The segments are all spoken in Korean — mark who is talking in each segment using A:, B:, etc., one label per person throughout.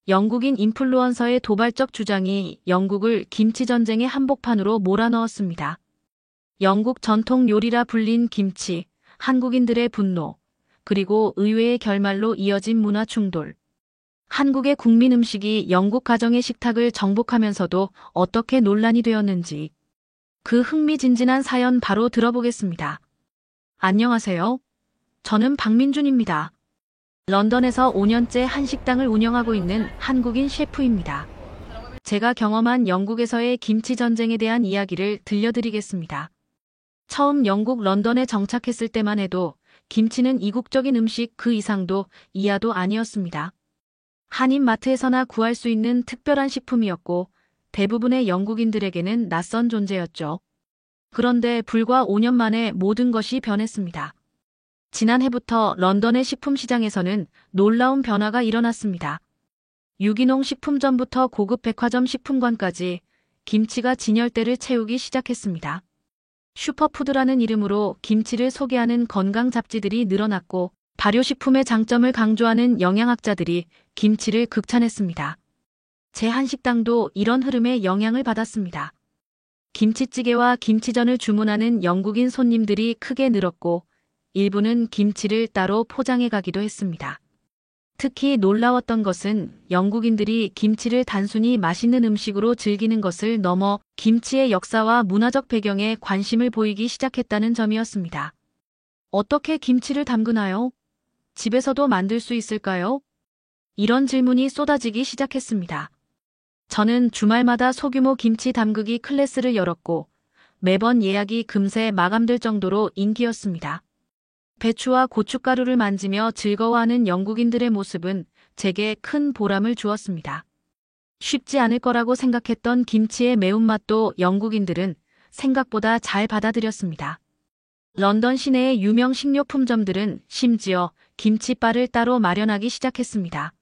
A: 영국인 인플루언서의 도발적 주장이 영국을 김치 전쟁의 한복판으로 몰아넣었습니다. 영국 전통 요리라 불린 김치, 한국인들의 분노, 그리고 의외의 결말로 이어진 문화 충돌. 한국의 국민 음식이 영국 가정의 식탁을 정복하면서도 어떻게 논란이 되었는지 그 흥미진진한 사연 바로 들어보겠습니다. 안녕하세요. 저는 박민준입니다. 런던에서 5년째 한식당을 운영하고 있는 한국인 셰프입니다. 제가 경험한 영국에서의 김치 전쟁에 대한 이야기를 들려드리겠습니다. 처음 영국 런던에 정착했을 때만 해도 김치는 이국적인 음식 그 이상도 이하도 아니었습니다. 한인마트에서나 구할 수 있는 특별한 식품이었고 대부분의 영국인들에게는 낯선 존재였죠. 그런데 불과 5년 만에 모든 것이 변했습니다. 지난해부터 런던의 식품시장에서는 놀라운 변화가 일어났습니다. 유기농 식품점부터 고급 백화점 식품관까지 김치가 진열대를 채우기 시작했습니다. 슈퍼푸드라는 이름으로 김치를 소개하는 건강 잡지들이 늘어났고 발효식품의 장점을 강조하는 영양학자들이 김치를 극찬했습니다. 제 한식당도 이런 흐름에 영향을 받았습니다. 김치찌개와 김치전을 주문하는 영국인 손님들이 크게 늘었고 일부는 김치를 따로 포장해 가기도 했습니다. 특히 놀라웠던 것은 영국인들이 김치를 단순히 맛있는 음식으로 즐기는 것을 넘어 김치의 역사와 문화적 배경에 관심을 보이기 시작했다는 점이었습니다. 어떻게 김치를 담그나요? 집에서도 만들 수 있을까요? 이런 질문이 쏟아지기 시작했습니다. 저는 주말마다 소규모 김치 담그기 클래스를 열었고 매번 예약이 금세 마감될 정도로 인기였습니다. 배추와 고춧가루를 만지며 즐거워하는 영국인들의 모습은 제게 큰 보람을 주었습니다. 쉽지 않을 거라고 생각했던 김치의 매운맛도 영국인들은 생각보다 잘 받아들였습니다. 런던 시내의 유명 식료품점들은 심지어 김치바를 따로 마련하기 시작했습니다.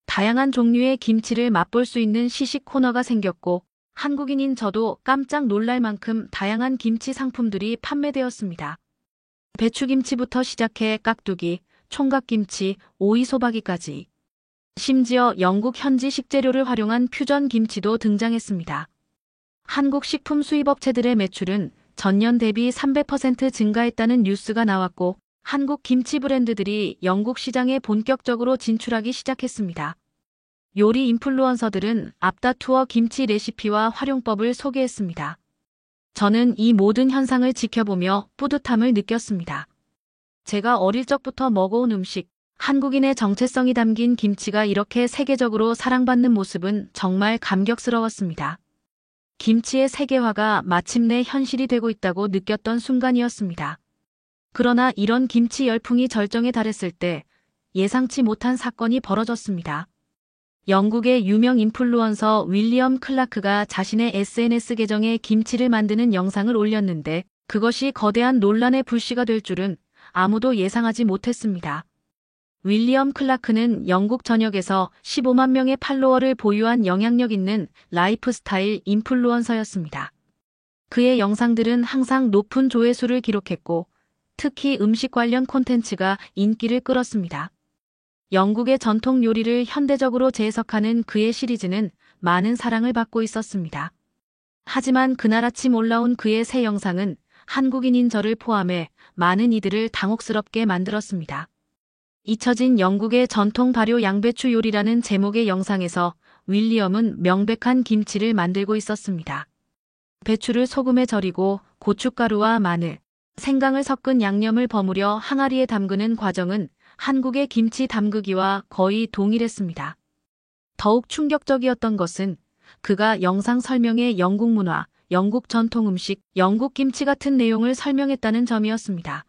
A: 다양한 종류의 김치를 맛볼 수 있는 시식 코너가 생겼고 한국인인 저도 깜짝 놀랄 만큼 다양한 김치 상품들이 판매되었습니다. 배추김치부터 시작해 깍두기, 총각김치, 오이소박이까지. 심지어 영국 현지 식재료를 활용한 퓨전 김치도 등장했습니다. 한국 식품 수입업체들의 매출은 전년 대비 300% 증가했다는 뉴스가 나왔고 한국 김치 브랜드들이 영국 시장에 본격적으로 진출하기 시작했습니다. 요리 인플루언서들은 앞다투어 김치 레시피와 활용법을 소개했습니다. 저는 이 모든 현상을 지켜보며 뿌듯함을 느꼈습니다. 제가 어릴 적부터 먹어온 음식, 한국인의 정체성이 담긴 김치가 이렇게 세계적으로 사랑받는 모습은 정말 감격스러웠습니다. 김치의 세계화가 마침내 현실이 되고 있다고 느꼈던 순간이었습니다. 그러나 이런 김치 열풍이 절정에 달했을 때 예상치 못한 사건이 벌어졌습니다. 영국의 유명 인플루언서 윌리엄 클라크가 자신의 SNS 계정에 김치를 만드는 영상을 올렸는데 그것이 거대한 논란의 불씨가 될 줄은 아무도 예상하지 못했습니다. 윌리엄 클라크는 영국 전역에서 15만 명의 팔로워를 보유한 영향력 있는 라이프스타일 인플루언서였습니다. 그의 영상들은 항상 높은 조회수를 기록했고 특히 음식 관련 콘텐츠가 인기를 끌었습니다. 영국의 전통 요리를 현대적으로 재해석하는 그의 시리즈는 많은 사랑을 받고 있었습니다. 하지만 그날 아침 올라온 그의 새 영상은 한국인인 저를 포함해 많은 이들을 당혹스럽게 만들었습니다. 잊혀진 영국의 전통 발효 양배추 요리라는 제목의 영상에서 윌리엄은 명백한 김치를 만들고 있었습니다. 배추를 소금에 절이고 고춧가루와 마늘, 생강을 섞은 양념을 버무려 항아리에 담그는 과정은 한국의 김치 담그기와 거의 동일했습니다. 더욱 충격적이었던 것은 그가 영상 설명에 영국 문화, 영국 전통 음식, 영국 김치 같은 내용을 설명했다는 점이었습니다.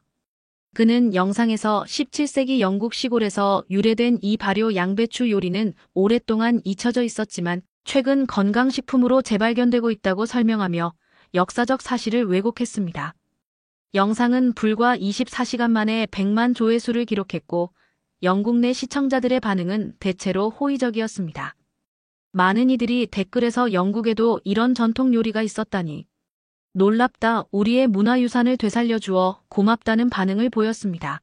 A: 그는 영상에서 17세기 영국 시골에서 유래된 이 발효 양배추 요리는 오랫동안 잊혀져 있었지만 최근 건강식품으로 재발견되고 있다고 설명하며 역사적 사실을 왜곡했습니다. 영상은 불과 24시간 만에 100만 조회수를 기록했고 영국 내 시청자들의 반응은 대체로 호의적이었습니다. 많은 이들이 댓글에서 영국에도 이런 전통 요리가 있었다니 놀랍다, 우리의 문화유산을 되살려주어 고맙다는 반응을 보였습니다.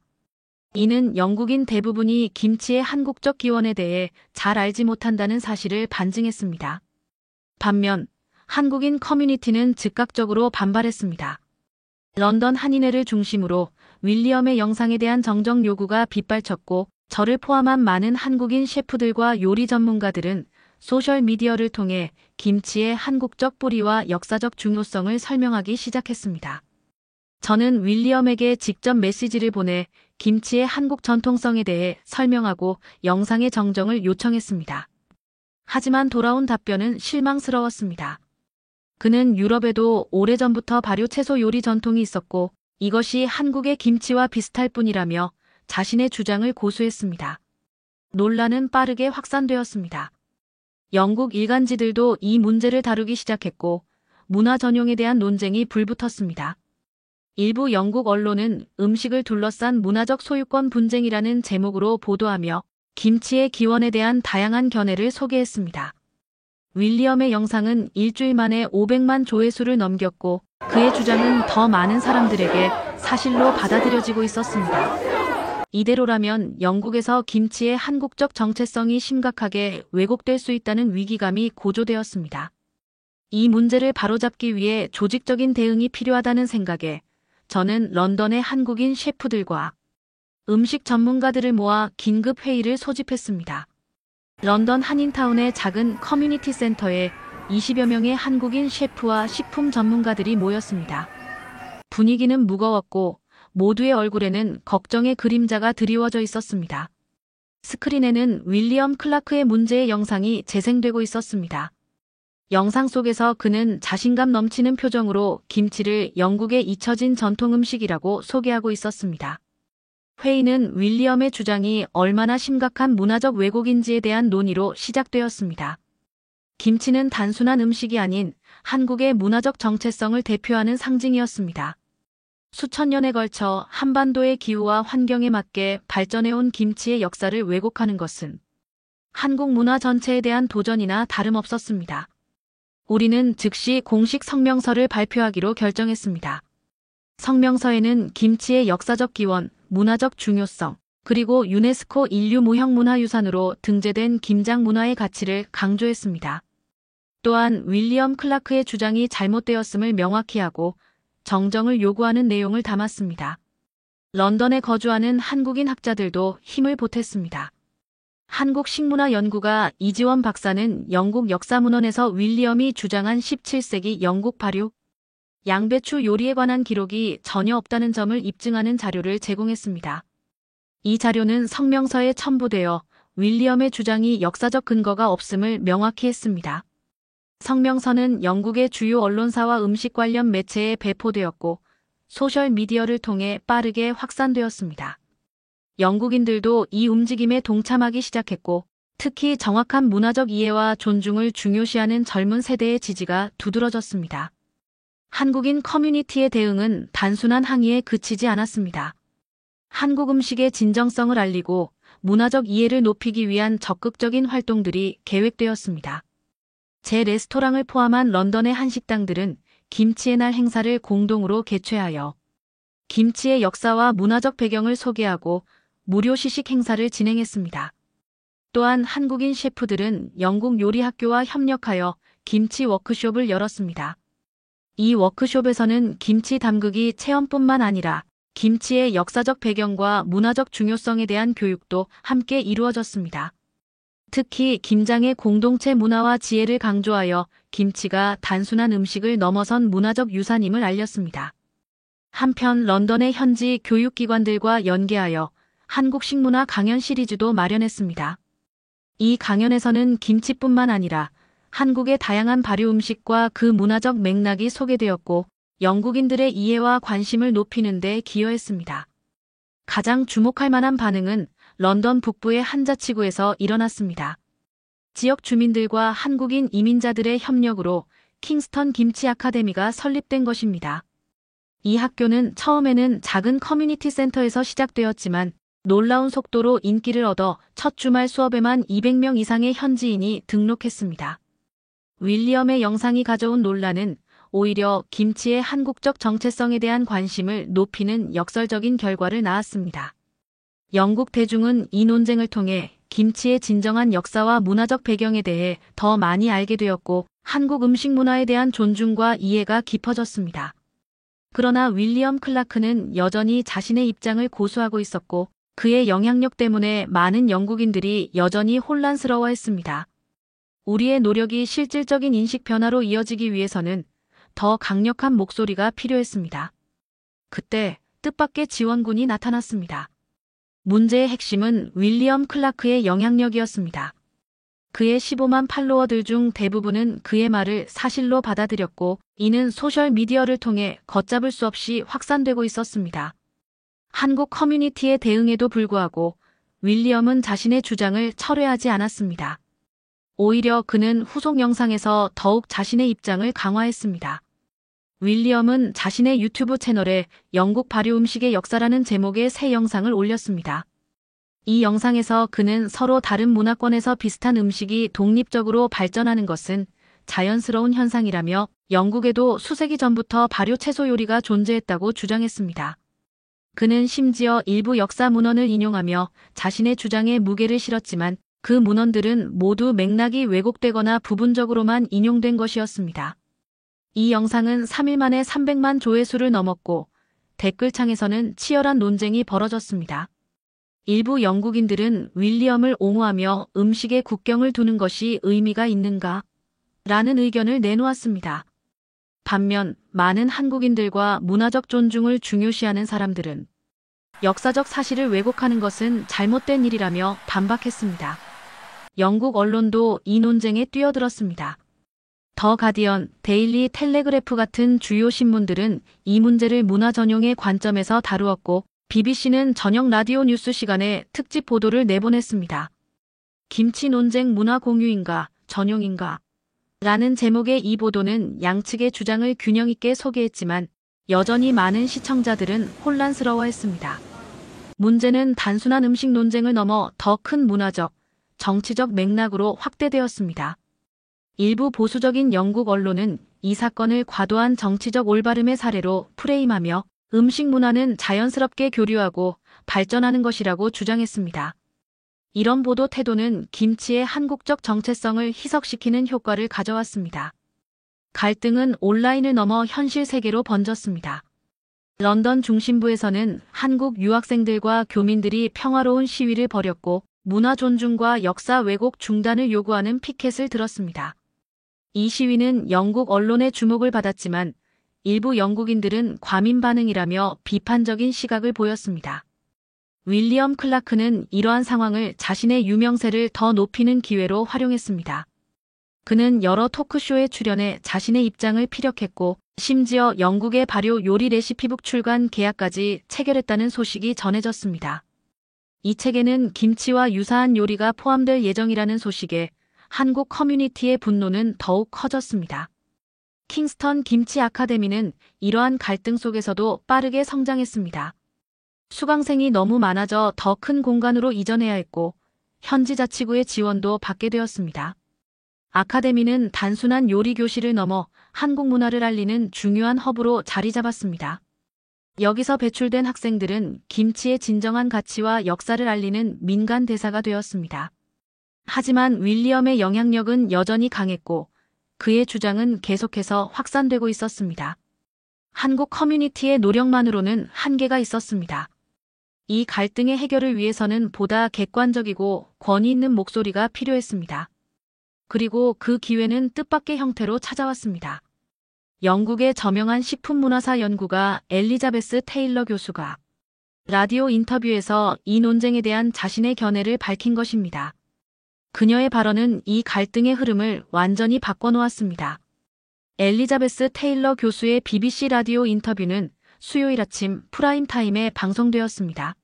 A: 이는 영국인 대부분이 김치의 한국적 기원에 대해 잘 알지 못한다는 사실을 반증했습니다. 반면 한국인 커뮤니티는 즉각적으로 반발했습니다. 런던 한인회를 중심으로 윌리엄의 영상에 대한 정정 요구가 빗발쳤고, 저를 포함한 많은 한국인 셰프들과 요리 전문가들은 소셜미디어를 통해 김치의 한국적 뿌리와 역사적 중요성을 설명하기 시작했습니다. 저는 윌리엄에게 직접 메시지를 보내 김치의 한국 전통성에 대해 설명하고 영상의 정정을 요청했습니다. 하지만 돌아온 답변은 실망스러웠습니다. 그는 유럽에도 오래전부터 발효 채소 요리 전통이 있었고 이것이 한국의 김치와 비슷할 뿐이라며 자신의 주장을 고수했습니다. 논란은 빠르게 확산되었습니다. 영국 일간지들도 이 문제를 다루기 시작했고 문화 전용에 대한 논쟁이 불붙었습니다. 일부 영국 언론은 음식을 둘러싼 문화적 소유권 분쟁이라는 제목으로 보도하며 김치의 기원에 대한 다양한 견해를 소개했습니다. 윌리엄의 영상은 일주일 만에 500만 조회수를 넘겼고 그의 주장은 더 많은 사람들에게 사실로 받아들여지고 있었습니다. 이대로라면 영국에서 김치의 한국적 정체성이 심각하게 왜곡될 수 있다는 위기감이 고조되었습니다. 이 문제를 바로잡기 위해 조직적인 대응이 필요하다는 생각에 저는 런던의 한국인 셰프들과 음식 전문가들을 모아 긴급 회의를 소집했습니다. 런던 한인타운의 작은 커뮤니티 센터에 20여 명의 한국인 셰프와 식품 전문가들이 모였습니다. 분위기는 무거웠고 모두의 얼굴에는 걱정의 그림자가 드리워져 있었습니다. 스크린에는 윌리엄 클라크의 문제의 영상이 재생되고 있었습니다. 영상 속에서 그는 자신감 넘치는 표정으로 김치를 영국의 잊혀진 전통 음식이라고 소개하고 있었습니다. 회의는 윌리엄의 주장이 얼마나 심각한 문화적 왜곡인지에 대한 논의로 시작되었습니다. 김치는 단순한 음식이 아닌 한국의 문화적 정체성을 대표하는 상징이었습니다. 수천 년에 걸쳐 한반도의 기후와 환경에 맞게 발전해온 김치의 역사를 왜곡하는 것은 한국 문화 전체에 대한 도전이나 다름없었습니다. 우리는 즉시 공식 성명서를 발표하기로 결정했습니다. 성명서에는 김치의 역사적 기원, 문화적 중요성, 그리고 유네스코 인류무형문화유산으로 등재된 김장 문화의 가치를 강조했습니다. 또한 윌리엄 클라크의 주장이 잘못되었음을 명확히 하고 정정을 요구하는 내용을 담았습니다. 런던에 거주하는 한국인 학자들도 힘을 보탰습니다. 한국식문화연구가 이지원 박사는 영국 역사문헌에서 윌리엄이 주장한 17세기 영국 발효 양배추 요리에 관한 기록이 전혀 없다는 점을 입증하는 자료를 제공했습니다. 이 자료는 성명서에 첨부되어 윌리엄의 주장이 역사적 근거가 없음을 명확히 했습니다. 성명서는 영국의 주요 언론사와 음식 관련 매체에 배포되었고 소셜미디어를 통해 빠르게 확산되었습니다. 영국인들도 이 움직임에 동참하기 시작했고 특히 정확한 문화적 이해와 존중을 중요시하는 젊은 세대의 지지가 두드러졌습니다. 한국인 커뮤니티의 대응은 단순한 항의에 그치지 않았습니다. 한국 음식의 진정성을 알리고 문화적 이해를 높이기 위한 적극적인 활동들이 계획되었습니다. 제 레스토랑을 포함한 런던의 한식당들은 김치의 날 행사를 공동으로 개최하여 김치의 역사와 문화적 배경을 소개하고 무료 시식 행사를 진행했습니다. 또한 한국인 셰프들은 영국 요리학교와 협력하여 김치 워크숍을 열었습니다. 이 워크숍에서는 김치 담그기 체험뿐만 아니라 김치의 역사적 배경과 문화적 중요성에 대한 교육도 함께 이루어졌습니다. 특히 김장의 공동체 문화와 지혜를 강조하여 김치가 단순한 음식을 넘어선 문화적 유산임을 알렸습니다. 한편 런던의 현지 교육기관들과 연계하여 한국 식문화 강연 시리즈도 마련했습니다. 이 강연에서는 김치뿐만 아니라 한국의 다양한 발효 음식과 그 문화적 맥락이 소개되었고 영국인들의 이해와 관심을 높이는 데 기여했습니다. 가장 주목할 만한 반응은 런던 북부의 한 자치구에서 일어났습니다. 지역 주민들과 한국인 이민자들의 협력으로 킹스턴 김치 아카데미가 설립된 것입니다. 이 학교는 처음에는 작은 커뮤니티 센터에서 시작되었지만 놀라운 속도로 인기를 얻어 첫 주말 수업에만 200명 이상의 현지인이 등록했습니다. 윌리엄의 영상이 가져온 논란은 오히려 김치의 한국적 정체성에 대한 관심을 높이는 역설적인 결과를 낳았습니다. 영국 대중은 이 논쟁을 통해 김치의 진정한 역사와 문화적 배경에 대해 더 많이 알게 되었고 한국 음식 문화에 대한 존중과 이해가 깊어졌습니다. 그러나 윌리엄 클라크는 여전히 자신의 입장을 고수하고 있었고 그의 영향력 때문에 많은 영국인들이 여전히 혼란스러워했습니다. 우리의 노력이 실질적인 인식 변화로 이어지기 위해서는 더 강력한 목소리가 필요했습니다. 그때 뜻밖의 지원군이 나타났습니다. 문제의 핵심은 윌리엄 클라크의 영향력이었습니다. 그의 15만 팔로워들 중 대부분은 그의 말을 사실로 받아들였고 이는 소셜미디어를 통해 걷잡을 수 없이 확산되고 있었습니다. 한국 커뮤니티의 대응에도 불구하고 윌리엄은 자신의 주장을 철회하지 않았습니다. 오히려 그는 후속 영상에서 더욱 자신의 입장을 강화했습니다. 윌리엄은 자신의 유튜브 채널에 영국 발효 음식의 역사라는 제목의 새 영상을 올렸습니다. 이 영상에서 그는 서로 다른 문화권에서 비슷한 음식이 독립적으로 발전하는 것은 자연스러운 현상이라며 영국에도 수세기 전부터 발효 채소 요리가 존재했다고 주장했습니다. 그는 심지어 일부 역사 문헌을 인용하며 자신의 주장에 무게를 실었지만 그 문헌들은 모두 맥락이 왜곡되거나 부분적으로만 인용된 것이었습니다. 이 영상은 3일 만에 300만 조회수를 넘었고 댓글창에서는 치열한 논쟁이 벌어졌습니다. 일부 영국인들은 윌리엄을 옹호하며 음식에 국경을 두는 것이 의미가 있는가? 라는 의견을 내놓았습니다. 반면 많은 한국인들과 문화적 존중을 중요시하는 사람들은 역사적 사실을 왜곡하는 것은 잘못된 일이라며 반박했습니다. 영국 언론도 이 논쟁에 뛰어들었습니다. 더 가디언, 데일리 텔레그래프 같은 주요 신문들은 이 문제를 문화 전용의 관점에서 다루었고 BBC는 저녁 라디오 뉴스 시간에 특집 보도를 내보냈습니다. 김치 논쟁 문화 공유인가, 전용인가? 라는 제목의 이 보도는 양측의 주장을 균형 있게 소개했지만 여전히 많은 시청자들은 혼란스러워했습니다. 문제는 단순한 음식 논쟁을 넘어 더 큰 문화적, 정치적 맥락으로 확대되었습니다. 일부 보수적인 영국 언론은 이 사건을 과도한 정치적 올바름의 사례로 프레임하며 음식 문화는 자연스럽게 교류하고 발전하는 것이라고 주장했습니다. 이런 보도 태도는 김치의 한국적 정체성을 희석시키는 효과를 가져왔습니다. 갈등은 온라인을 넘어 현실 세계로 번졌습니다. 런던 중심부에서는 한국 유학생들과 교민들이 평화로운 시위를 벌였고 문화 존중과 역사 왜곡 중단을 요구하는 피켓을 들었습니다. 이 시위는 영국 언론의 주목을 받았지만 일부 영국인들은 과민 반응이라며 비판적인 시각을 보였습니다. 윌리엄 클라크는 이러한 상황을 자신의 유명세를 더 높이는 기회로 활용했습니다. 그는 여러 토크쇼에 출연해 자신의 입장을 피력했고 심지어 영국의 발효 요리 레시피북 출간 계약까지 체결했다는 소식이 전해졌습니다. 이 책에는 김치와 유사한 요리가 포함될 예정이라는 소식에 한국 커뮤니티의 분노는 더욱 커졌습니다. 킹스턴 김치 아카데미는 이러한 갈등 속에서도 빠르게 성장했습니다. 수강생이 너무 많아져 더 큰 공간으로 이전해야 했고 현지 자치구의 지원도 받게 되었습니다. 아카데미는 단순한 요리 교실을 넘어 한국 문화를 알리는 중요한 허브로 자리 잡았습니다. 여기서 배출된 학생들은 김치의 진정한 가치와 역사를 알리는 민간 대사가 되었습니다. 하지만 윌리엄의 영향력은 여전히 강했고 그의 주장은 계속해서 확산되고 있었습니다. 한국 커뮤니티의 노력만으로는 한계가 있었습니다. 이 갈등의 해결을 위해서는 보다 객관적이고 권위 있는 목소리가 필요했습니다. 그리고 그 기회는 뜻밖의 형태로 찾아왔습니다. 영국의 저명한 식품문화사 연구가 엘리자베스 테일러 교수가 라디오 인터뷰에서 이 논쟁에 대한 자신의 견해를 밝힌 것입니다. 그녀의 발언은 이 갈등의 흐름을 완전히 바꿔놓았습니다. 엘리자베스 테일러 교수의 BBC 라디오 인터뷰는 수요일 아침 프라임타임에 방송되었습니다.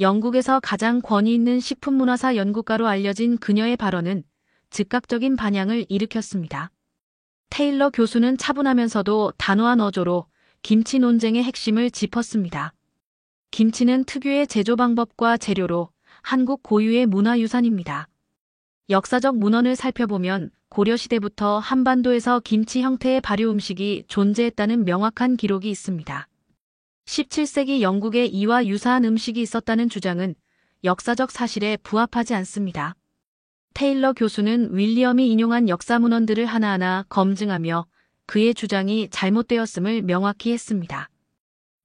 A: 영국에서 가장 권위 있는 식품문화사 연구가로 알려진 그녀의 발언은 즉각적인 반향을 일으켰습니다. 테일러 교수는 차분하면서도 단호한 어조로 김치 논쟁의 핵심을 짚었습니다. 김치는 특유의 제조 방법과 재료로 한국 고유의 문화유산입니다. 역사적 문헌을 살펴보면 고려시대부터 한반도에서 김치 형태의 발효 음식이 존재했다는 명확한 기록이 있습니다. 17세기 영국에 이와 유사한 음식이 있었다는 주장은 역사적 사실에 부합하지 않습니다. 테일러 교수는 윌리엄이 인용한 역사문헌들을 하나하나 검증하며 그의 주장이 잘못되었음을 명확히 했습니다.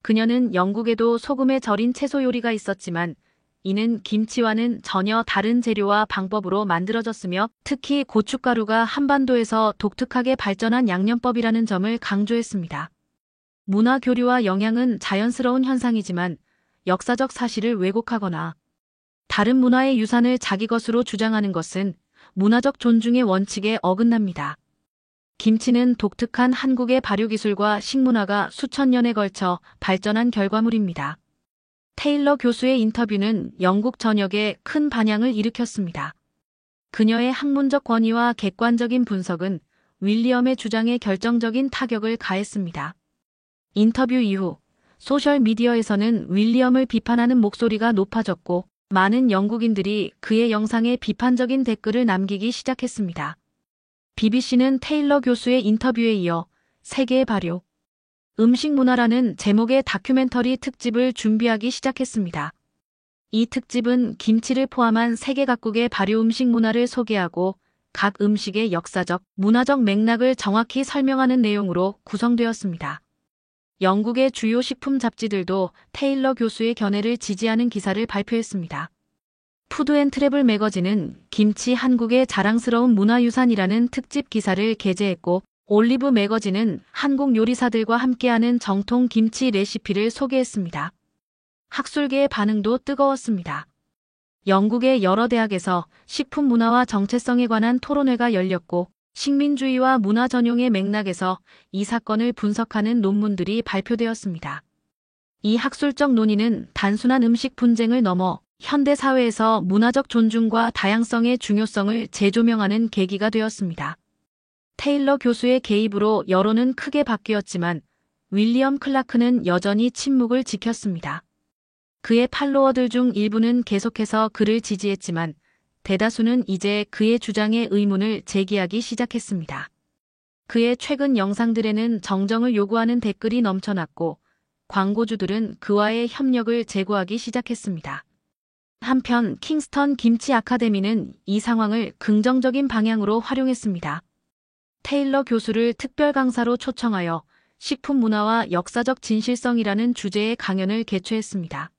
A: 그녀는 영국에도 소금에 절인 채소 요리가 있었지만 이는 김치와는 전혀 다른 재료와 방법으로 만들어졌으며 특히 고춧가루가 한반도에서 독특하게 발전한 양념법이라는 점을 강조했습니다. 문화 교류와 영향은 자연스러운 현상이지만 역사적 사실을 왜곡하거나 다른 문화의 유산을 자기 것으로 주장하는 것은 문화적 존중의 원칙에 어긋납니다. 김치는 독특한 한국의 발효기술과 식문화가 수천 년에 걸쳐 발전한 결과물입니다. 테일러 교수의 인터뷰는 영국 전역에 큰 반향을 일으켰습니다. 그녀의 학문적 권위와 객관적인 분석은 윌리엄의 주장에 결정적인 타격을 가했습니다. 인터뷰 이후 소셜미디어에서는 윌리엄을 비판하는 목소리가 높아졌고 많은 영국인들이 그의 영상에 비판적인 댓글을 남기기 시작했습니다. BBC는 테일러 교수의 인터뷰에 이어 세계의 발효, 음식 문화라는 제목의 다큐멘터리 특집을 준비하기 시작했습니다. 이 특집은 김치를 포함한 세계 각국의 발효 음식 문화를 소개하고 각 음식의 역사적, 문화적 맥락을 정확히 설명하는 내용으로 구성되었습니다. 영국의 주요 식품 잡지들도 테일러 교수의 견해를 지지하는 기사를 발표했습니다. 푸드앤트래블 매거진은 김치 한국의 자랑스러운 문화유산이라는 특집 기사를 게재했고 올리브 매거진은 한국 요리사들과 함께하는 정통 김치 레시피를 소개했습니다. 학술계의 반응도 뜨거웠습니다. 영국의 여러 대학에서 식품 문화와 정체성에 관한 토론회가 열렸고 식민주의와 문화 전용의 맥락에서 이 사건을 분석하는 논문들이 발표되었습니다. 이 학술적 논의는 단순한 음식 분쟁을 넘어 현대 사회에서 문화적 존중과 다양성의 중요성을 재조명하는 계기가 되었습니다. 테일러 교수의 개입으로 여론은 크게 바뀌었지만 윌리엄 클라크는 여전히 침묵을 지켰습니다. 그의 팔로워들 중 일부는 계속해서 그를 지지했지만 대다수는 이제 그의 주장에 의문을 제기하기 시작했습니다. 그의 최근 영상들에는 정정을 요구하는 댓글이 넘쳐났고 광고주들은 그와의 협력을 제고하기 시작했습니다. 한편 킹스턴 김치 아카데미는 이 상황을 긍정적인 방향으로 활용했습니다. 테일러 교수를 특별 강사로 초청하여 식품 문화와 역사적 진실성이라는 주제의 강연을 개최했습니다.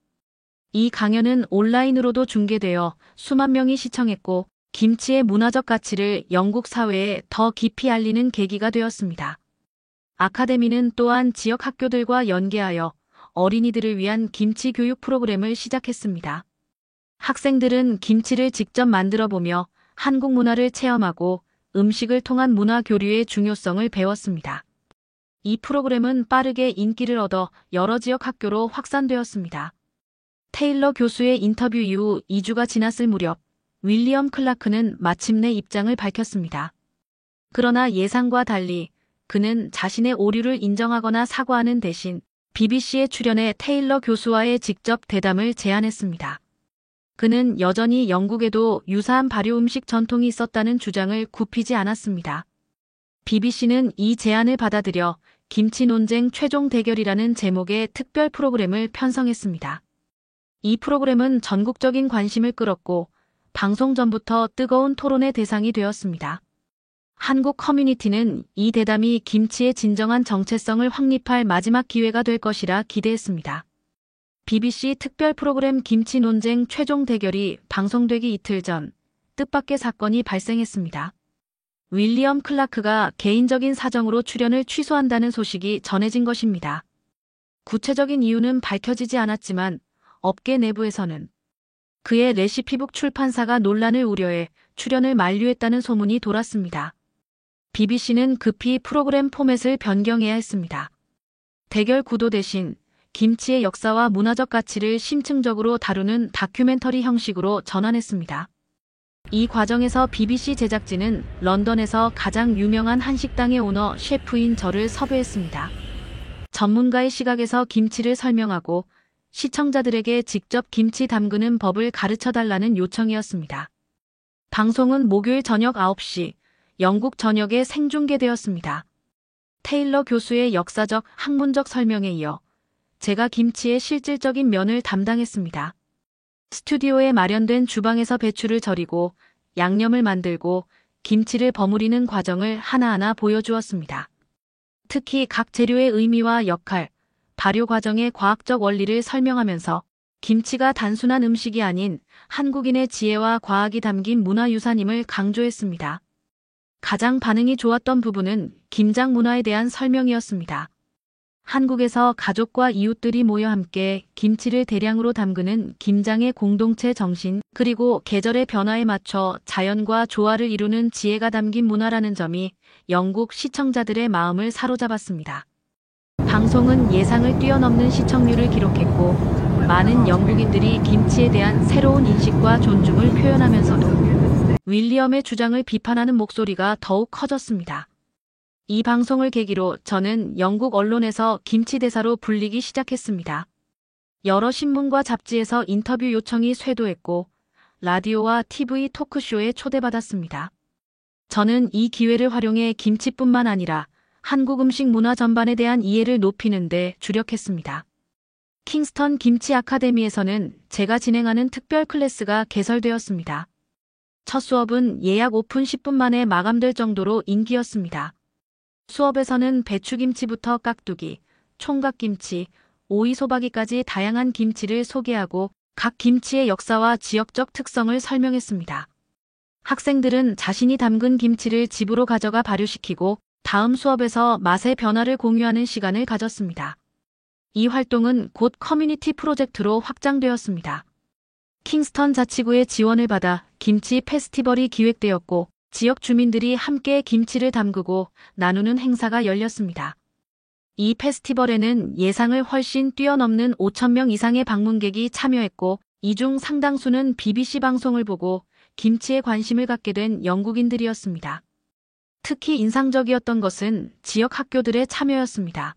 A: 이 강연은 온라인으로도 중계되어 수만 명이 시청했고 김치의 문화적 가치를 영국 사회에 더 깊이 알리는 계기가 되었습니다. 아카데미는 또한 지역 학교들과 연계하여 어린이들을 위한 김치 교육 프로그램을 시작했습니다. 학생들은 김치를 직접 만들어 보며 한국 문화를 체험하고 음식을 통한 문화 교류의 중요성을 배웠습니다. 이 프로그램은 빠르게 인기를 얻어 여러 지역 학교로 확산되었습니다. 테일러 교수의 인터뷰 이후 2주가 지났을 무렵 윌리엄 클라크는 마침내 입장을 밝혔습니다. 그러나 예상과 달리 그는 자신의 오류를 인정하거나 사과하는 대신 BBC에 출연해 테일러 교수와의 직접 대담을 제안했습니다. 그는 여전히 영국에도 유사한 발효 음식 전통이 있었다는 주장을 굽히지 않았습니다. BBC는 이 제안을 받아들여 김치 논쟁 최종 대결이라는 제목의 특별 프로그램을 편성했습니다. 이 프로그램은 전국적인 관심을 끌었고 방송 전부터 뜨거운 토론의 대상이 되었습니다. 한국 커뮤니티는 이 대담이 김치의 진정한 정체성을 확립할 마지막 기회가 될 것이라 기대했습니다. BBC 특별 프로그램 김치 논쟁 최종 대결이 방송되기 이틀 전 뜻밖의 사건이 발생했습니다. 윌리엄 클라크가 개인적인 사정으로 출연을 취소한다는 소식이 전해진 것입니다. 구체적인 이유는 밝혀지지 않았지만 업계 내부에서는 그의 레시피북 출판사가 논란을 우려해 출연을 만류했다는 소문이 돌았습니다. BBC는 급히 프로그램 포맷을 변경해야 했습니다. 대결 구도 대신 김치의 역사와 문화적 가치를 심층적으로 다루는 다큐멘터리 형식으로 전환했습니다. 이 과정에서 BBC 제작진은 런던에서 가장 유명한 한식당의 오너 셰프인 저를 섭외했습니다. 전문가의 시각에서 김치를 설명하고 시청자들에게 직접 김치 담그는 법을 가르쳐달라는 요청이었습니다. 방송은 목요일 저녁 9시 영국 전역에 생중계되었습니다. 테일러 교수의 역사적, 학문적 설명에 이어 제가 김치의 실질적인 면을 담당했습니다. 스튜디오에 마련된 주방에서 배추를 절이고 양념을 만들고 김치를 버무리는 과정을 하나하나 보여주었습니다. 특히 각 재료의 의미와 역할, 발효 과정의 과학적 원리를 설명하면서 김치가 단순한 음식이 아닌 한국인의 지혜와 과학이 담긴 문화유산임을 강조했습니다. 가장 반응이 좋았던 부분은 김장 문화에 대한 설명이었습니다. 한국에서 가족과 이웃들이 모여 함께 김치를 대량으로 담그는 김장의 공동체 정신, 그리고 계절의 변화에 맞춰 자연과 조화를 이루는 지혜가 담긴 문화라는 점이 영국 시청자들의 마음을 사로잡았습니다. 방송은 예상을 뛰어넘는 시청률을 기록했고, 많은 영국인들이 김치에 대한 새로운 인식과 존중을 표현하면서도 윌리엄의 주장을 비판하는 목소리가 더욱 커졌습니다. 이 방송을 계기로 저는 영국 언론에서 김치 대사로 불리기 시작했습니다. 여러 신문과 잡지에서 인터뷰 요청이 쇄도했고 라디오와 TV 토크쇼에 초대받았습니다. 저는 이 기회를 활용해 김치뿐만 아니라 한국 음식 문화 전반에 대한 이해를 높이는 데 주력했습니다. 킹스턴 김치 아카데미에서는 제가 진행하는 특별 클래스가 개설되었습니다. 첫 수업은 예약 오픈 10분 만에 마감될 정도로 인기였습니다. 수업에서는 배추김치부터 깍두기, 총각김치, 오이소박이까지 다양한 김치를 소개하고 각 김치의 역사와 지역적 특성을 설명했습니다. 학생들은 자신이 담근 김치를 집으로 가져가 발효시키고 다음 수업에서 맛의 변화를 공유하는 시간을 가졌습니다. 이 활동은 곧 커뮤니티 프로젝트로 확장되었습니다. 킹스턴 자치구의 지원을 받아 김치 페스티벌이 기획되었고 지역 주민들이 함께 김치를 담그고 나누는 행사가 열렸습니다. 이 페스티벌에는 예상을 훨씬 뛰어넘는 5,000명 이상의 방문객이 참여했고 이 중 상당수는 BBC 방송을 보고 김치에 관심을 갖게 된 영국인들이었습니다. 특히 인상적이었던 것은 지역 학교들의 참여였습니다.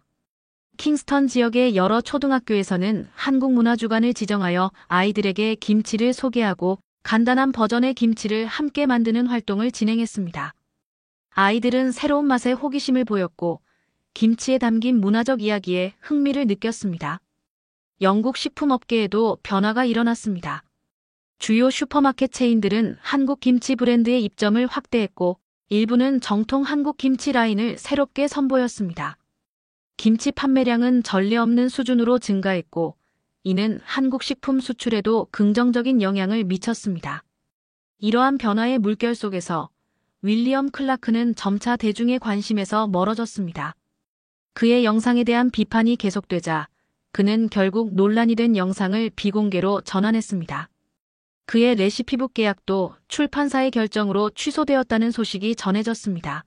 A: 킹스턴 지역의 여러 초등학교에서는 한국문화주간을 지정하여 아이들에게 김치를 소개하고 간단한 버전의 김치를 함께 만드는 활동을 진행했습니다. 아이들은 새로운 맛에 호기심을 보였고 김치에 담긴 문화적 이야기에 흥미를 느꼈습니다. 영국 식품업계에도 변화가 일어났습니다. 주요 슈퍼마켓 체인들은 한국 김치 브랜드의 입점을 확대했고 일부는 정통 한국 김치 라인을 새롭게 선보였습니다. 김치 판매량은 전례 없는 수준으로 증가했고 이는 한국 식품 수출에도 긍정적인 영향을 미쳤습니다. 이러한 변화의 물결 속에서 윌리엄 클라크는 점차 대중의 관심에서 멀어졌습니다. 그의 영상에 대한 비판이 계속되자 그는 결국 논란이 된 영상을 비공개로 전환했습니다. 그의 레시피북 계약도 출판사의 결정으로 취소되었다는 소식이 전해졌습니다.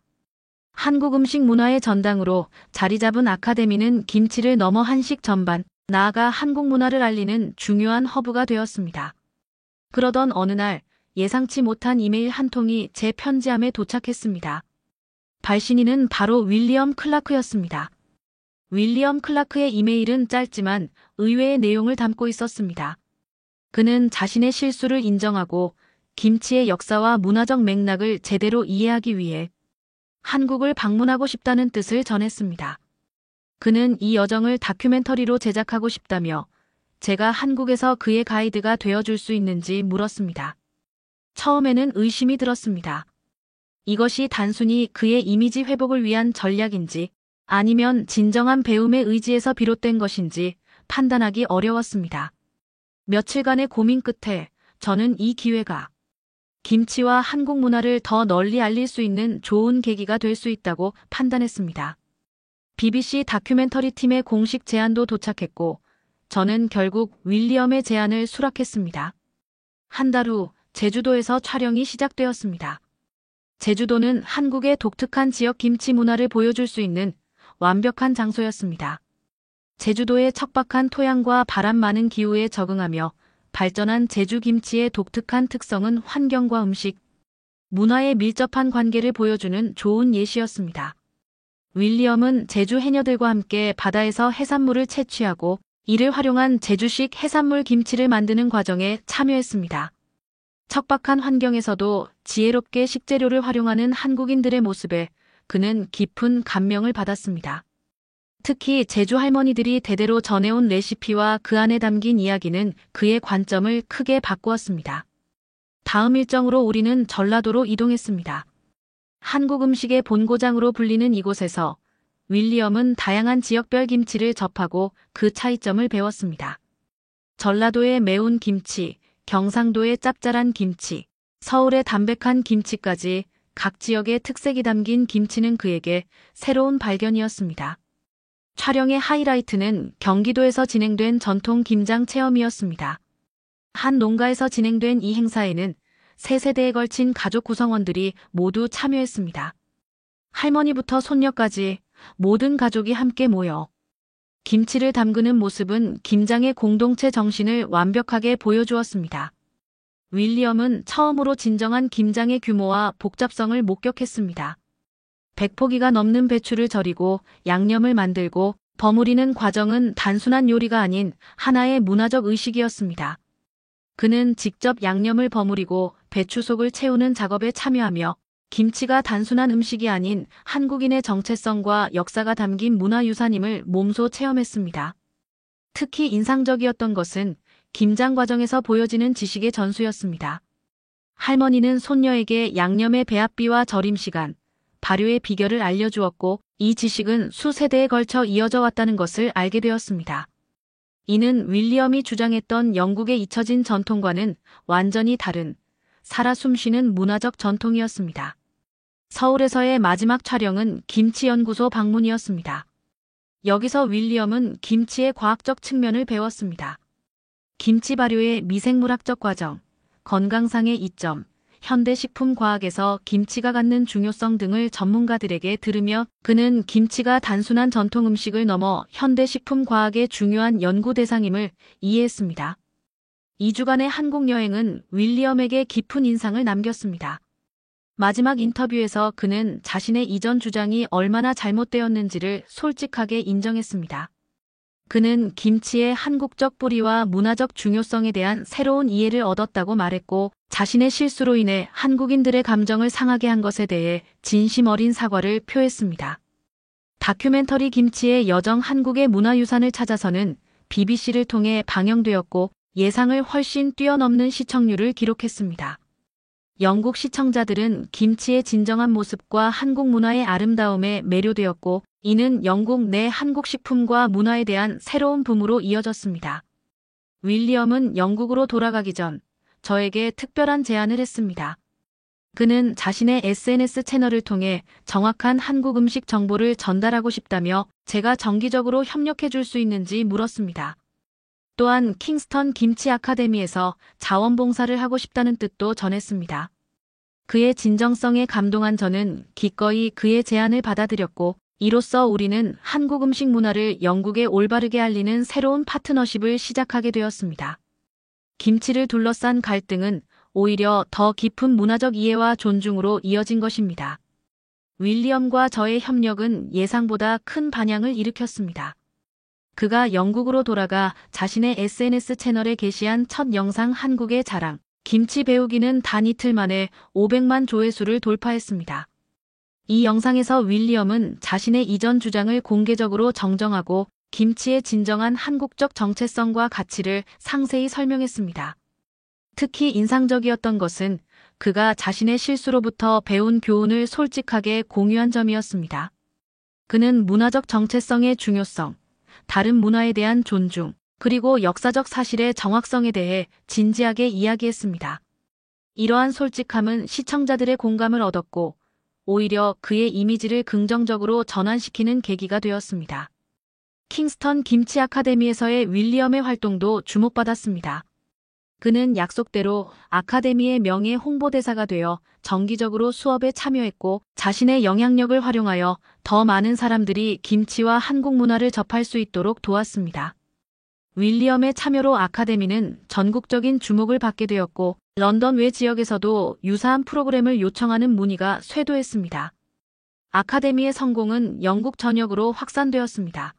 A: 한국 음식 문화의 전당으로 자리 잡은 아카데미는 김치를 넘어 한식 전반, 나아가 한국 문화를 알리는 중요한 허브가 되었습니다. 그러던 어느 날 예상치 못한 이메일 한 통이 제 편지함에 도착했습니다. 발신인은 바로 윌리엄 클라크였습니다. 윌리엄 클라크의 이메일은 짧지만 의외의 내용을 담고 있었습니다. 그는 자신의 실수를 인정하고 김치의 역사와 문화적 맥락을 제대로 이해하기 위해 한국을 방문하고 싶다는 뜻을 전했습니다. 그는 이 여정을 다큐멘터리로 제작하고 싶다며 제가 한국에서 그의 가이드가 되어줄 수 있는지 물었습니다. 처음에는 의심이 들었습니다. 이것이 단순히 그의 이미지 회복을 위한 전략인지 아니면 진정한 배움의 의지에서 비롯된 것인지 판단하기 어려웠습니다. 며칠간의 고민 끝에 저는 이 기회가 김치와 한국 문화를 더 널리 알릴 수 있는 좋은 계기가 될 수 있다고 판단했습니다. BBC 다큐멘터리 팀의 공식 제안도 도착했고 저는 결국 윌리엄의 제안을 수락했습니다. 한 달 후 제주도에서 촬영이 시작되었습니다. 제주도는 한국의 독특한 지역 김치 문화를 보여줄 수 있는 완벽한 장소였습니다. 제주도의 척박한 토양과 바람 많은 기후에 적응하며 발전한 제주 김치의 독특한 특성은 환경과 음식, 문화에 밀접한 관계를 보여주는 좋은 예시였습니다. 윌리엄은 제주 해녀들과 함께 바다에서 해산물을 채취하고 이를 활용한 제주식 해산물 김치를 만드는 과정에 참여했습니다. 척박한 환경에서도 지혜롭게 식재료를 활용하는 한국인들의 모습에 그는 깊은 감명을 받았습니다. 특히 제주 할머니들이 대대로 전해온 레시피와 그 안에 담긴 이야기는 그의 관점을 크게 바꾸었습니다. 다음 일정으로 우리는 전라도로 이동했습니다. 한국 음식의 본고장으로 불리는 이곳에서 윌리엄은 다양한 지역별 김치를 접하고 그 차이점을 배웠습니다. 전라도의 매운 김치, 경상도의 짭짤한 김치, 서울의 담백한 김치까지 각 지역의 특색이 담긴 김치는 그에게 새로운 발견이었습니다. 촬영의 하이라이트는 경기도에서 진행된 전통 김장 체험이었습니다. 한 농가에서 진행된 이 행사에는 3세대에 걸친 가족 구성원들이 모두 참여했습니다. 할머니부터 손녀까지 모든 가족이 함께 모여 김치를 담그는 모습은 김장의 공동체 정신을 완벽하게 보여주었습니다. 윌리엄은 처음으로 진정한 김장의 규모와 복잡성을 목격했습니다. 100포기가 넘는 배추를 절이고 양념을 만들고 버무리는 과정은 단순한 요리가 아닌 하나의 문화적 의식이었습니다. 그는 직접 양념을 버무리고 배추 속을 채우는 작업에 참여하며 김치가 단순한 음식이 아닌 한국인의 정체성과 역사가 담긴 문화유산임을 몸소 체험했습니다. 특히 인상적이었던 것은 김장 과정에서 보여지는 지식의 전수였습니다. 할머니는 손녀에게 양념의 배합비와 절임 시간, 발효의 비결을 알려주었고 이 지식은 수세대에 걸쳐 이어져 왔다는 것을 알게 되었습니다. 이는 윌리엄이 주장했던 영국의 잊혀진 전통과는 완전히 다른 살아 숨쉬는 문화적 전통이었습니다. 서울에서의 마지막 촬영은 김치연구소 방문이었습니다. 여기서 윌리엄은 김치의 과학적 측면을 배웠습니다. 김치 발효의 미생물학적 과정, 건강상의 이점, 현대식품과학에서 김치가 갖는 중요성 등을 전문가들에게 들으며 그는 김치가 단순한 전통 음식을 넘어 현대식품과학의 중요한 연구 대상임을 이해했습니다. 2주간의 한국 여행은 윌리엄에게 깊은 인상을 남겼습니다. 마지막 인터뷰에서 그는 자신의 이전 주장이 얼마나 잘못되었는지를 솔직하게 인정했습니다. 그는 김치의 한국적 뿌리와 문화적 중요성에 대한 새로운 이해를 얻었다고 말했고 자신의 실수로 인해 한국인들의 감정을 상하게 한 것에 대해 진심 어린 사과를 표했습니다. 다큐멘터리 김치의 여정 한국의 문화유산을 찾아서는 BBC를 통해 방영되었고 예상을 훨씬 뛰어넘는 시청률을 기록했습니다. 영국 시청자들은 김치의 진정한 모습과 한국 문화의 아름다움에 매료되었고 이는 영국 내 한국 식품과 문화에 대한 새로운 붐으로 이어졌습니다. 윌리엄은 영국으로 돌아가기 전 저에게 특별한 제안을 했습니다. 그는 자신의 SNS 채널을 통해 정확한 한국 음식 정보를 전달하고 싶다며 제가 정기적으로 협력해 줄 수 있는지 물었습니다. 또한 킹스턴 김치 아카데미에서 자원봉사를 하고 싶다는 뜻도 전했습니다. 그의 진정성에 감동한 저는 기꺼이 그의 제안을 받아들였고 이로써 우리는 한국 음식 문화를 영국에 올바르게 알리는 새로운 파트너십을 시작하게 되었습니다. 김치를 둘러싼 갈등은 오히려 더 깊은 문화적 이해와 존중으로 이어진 것입니다. 윌리엄과 저의 협력은 예상보다 큰 반향을 일으켰습니다. 그가 영국으로 돌아가 자신의 SNS 채널에 게시한 첫 영상 한국의 자랑, 김치 배우기는 단 이틀 만에 500만 조회수를 돌파했습니다. 이 영상에서 윌리엄은 자신의 이전 주장을 공개적으로 정정하고 김치의 진정한 한국적 정체성과 가치를 상세히 설명했습니다. 특히 인상적이었던 것은 그가 자신의 실수로부터 배운 교훈을 솔직하게 공유한 점이었습니다. 그는 문화적 정체성의 중요성, 다른 문화에 대한 존중, 그리고 역사적 사실의 정확성에 대해 진지하게 이야기했습니다. 이러한 솔직함은 시청자들의 공감을 얻었고 오히려 그의 이미지를 긍정적으로 전환시키는 계기가 되었습니다. 킹스턴 김치 아카데미에서의 윌리엄의 활동도 주목받았습니다. 그는 약속대로 아카데미의 명예 홍보대사가 되어 정기적으로 수업에 참여했고 자신의 영향력을 활용하여 더 많은 사람들이 김치와 한국 문화를 접할 수 있도록 도왔습니다. 윌리엄의 참여로 아카데미는 전국적인 주목을 받게 되었고 런던 외 지역에서도 유사한 프로그램을 요청하는 문의가 쇄도했습니다. 아카데미의 성공은 영국 전역으로 확산되었습니다.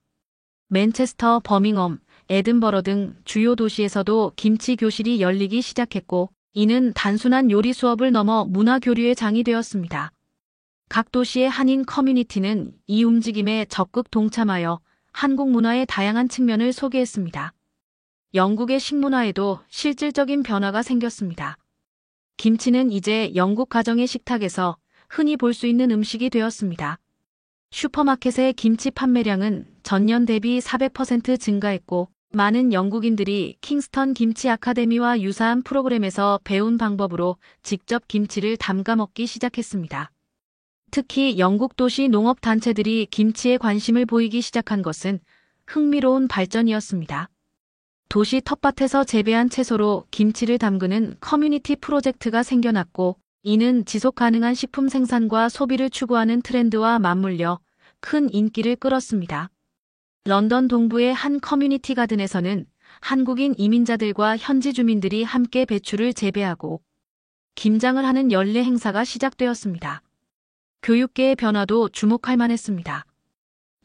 A: 맨체스터, 버밍엄, 에든버러 등 주요 도시에서도 김치 교실이 열리기 시작했고 이는 단순한 요리 수업을 넘어 문화 교류의 장이 되었습니다. 각 도시의 한인 커뮤니티는 이 움직임에 적극 동참하여 한국 문화의 다양한 측면을 소개했습니다. 영국의 식문화에도 실질적인 변화가 생겼습니다. 김치는 이제 영국 가정의 식탁에서 흔히 볼 수 있는 음식이 되었습니다. 슈퍼마켓의 김치 판매량은 전년 대비 400% 증가했고, 많은 영국인들이 킹스턴 김치 아카데미와 유사한 프로그램에서 배운 방법으로 직접 김치를 담가 먹기 시작했습니다. 특히 영국 도시 농업단체들이 김치에 관심을 보이기 시작한 것은 흥미로운 발전이었습니다. 도시 텃밭에서 재배한 채소로 김치를 담그는 커뮤니티 프로젝트가 생겨났고, 이는 지속 가능한 식품 생산과 소비를 추구하는 트렌드와 맞물려 큰 인기를 끌었습니다. 런던 동부의 한 커뮤니티 가든에서는 한국인 이민자들과 현지 주민들이 함께 배추를 재배하고 김장을 하는 연례 행사가 시작되었습니다. 교육계의 변화도 주목할 만했습니다.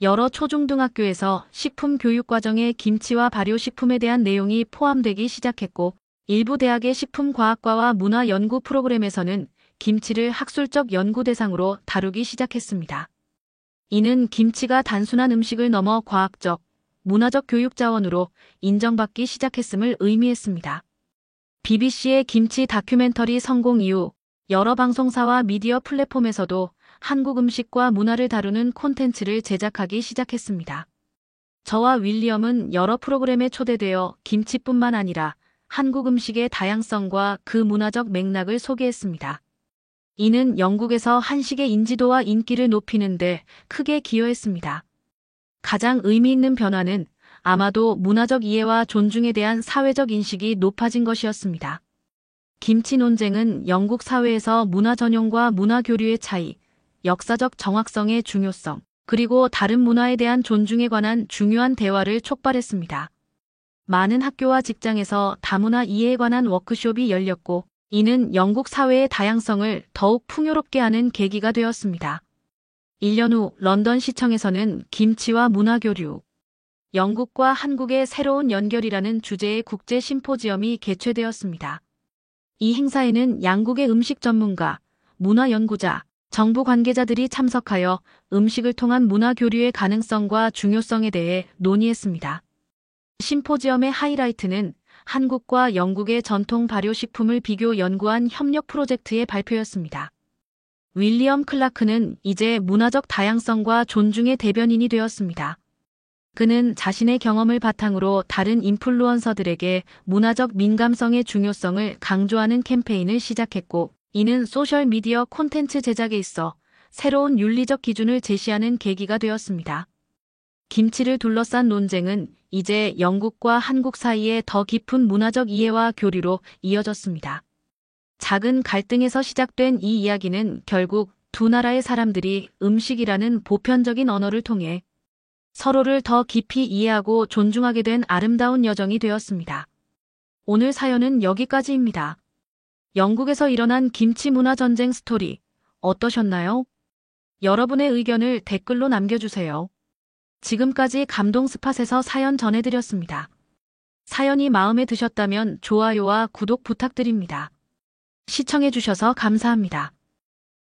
A: 여러 초중등학교에서 식품 교육 과정에 김치와 발효식품에 대한 내용이 포함되기 시작했고, 일부 대학의 식품과학과와 문화연구 프로그램에서는 김치를 학술적 연구 대상으로 다루기 시작했습니다. 이는 김치가 단순한 음식을 넘어 과학적, 문화적 교육 자원으로 인정받기 시작했음을 의미했습니다. BBC의 김치 다큐멘터리 성공 이후 여러 방송사와 미디어 플랫폼에서도 한국 음식과 문화를 다루는 콘텐츠를 제작하기 시작했습니다. 저와 윌리엄은 여러 프로그램에 초대되어 김치뿐만 아니라 한국 음식의 다양성과 그 문화적 맥락을 소개했습니다. 이는 영국에서 한식의 인지도와 인기를 높이는 데 크게 기여했습니다. 가장 의미 있는 변화는 아마도 문화적 이해와 존중에 대한 사회적 인식이 높아진 것이었습니다. 김치 논쟁은 영국 사회에서 문화 전용과 문화 교류의 차이, 역사적 정확성의 중요성, 그리고 다른 문화에 대한 존중에 관한 중요한 대화를 촉발했습니다. 많은 학교와 직장에서 다문화 이해에 관한 워크숍이 열렸고, 이는 영국 사회의 다양성을 더욱 풍요롭게 하는 계기가 되었습니다. 1년 후 런던 시청에서는 김치와 문화 교류, 영국과 한국의 새로운 연결이라는 주제의 국제 심포지엄이 개최되었습니다. 이 행사에는 양국의 음식 전문가, 문화 연구자, 정부 관계자들이 참석하여 음식을 통한 문화 교류의 가능성과 중요성에 대해 논의했습니다. 심포지엄의 하이라이트는 한국과 영국의 전통 발효식품을 비교 연구한 협력 프로젝트의 발표였습니다. 윌리엄 클라크는 이제 문화적 다양성과 존중의 대변인이 되었습니다. 그는 자신의 경험을 바탕으로 다른 인플루언서들에게 문화적 민감성의 중요성을 강조하는 캠페인을 시작했고, 이는 소셜미디어 콘텐츠 제작에 있어 새로운 윤리적 기준을 제시하는 계기가 되었습니다. 김치를 둘러싼 논쟁은 이제 영국과 한국 사이에 더 깊은 문화적 이해와 교류로 이어졌습니다. 작은 갈등에서 시작된 이 이야기는 결국 두 나라의 사람들이 음식이라는 보편적인 언어를 통해 서로를 더 깊이 이해하고 존중하게 된 아름다운 여정이 되었습니다. 오늘 사연은 여기까지입니다. 영국에서 일어난 김치 문화 전쟁 스토리 어떠셨나요? 여러분의 의견을 댓글로 남겨주세요. 지금까지 감동 스팟에서 사연 전해드렸습니다. 사연이 마음에 드셨다면 좋아요와 구독 부탁드립니다. 시청해주셔서 감사합니다.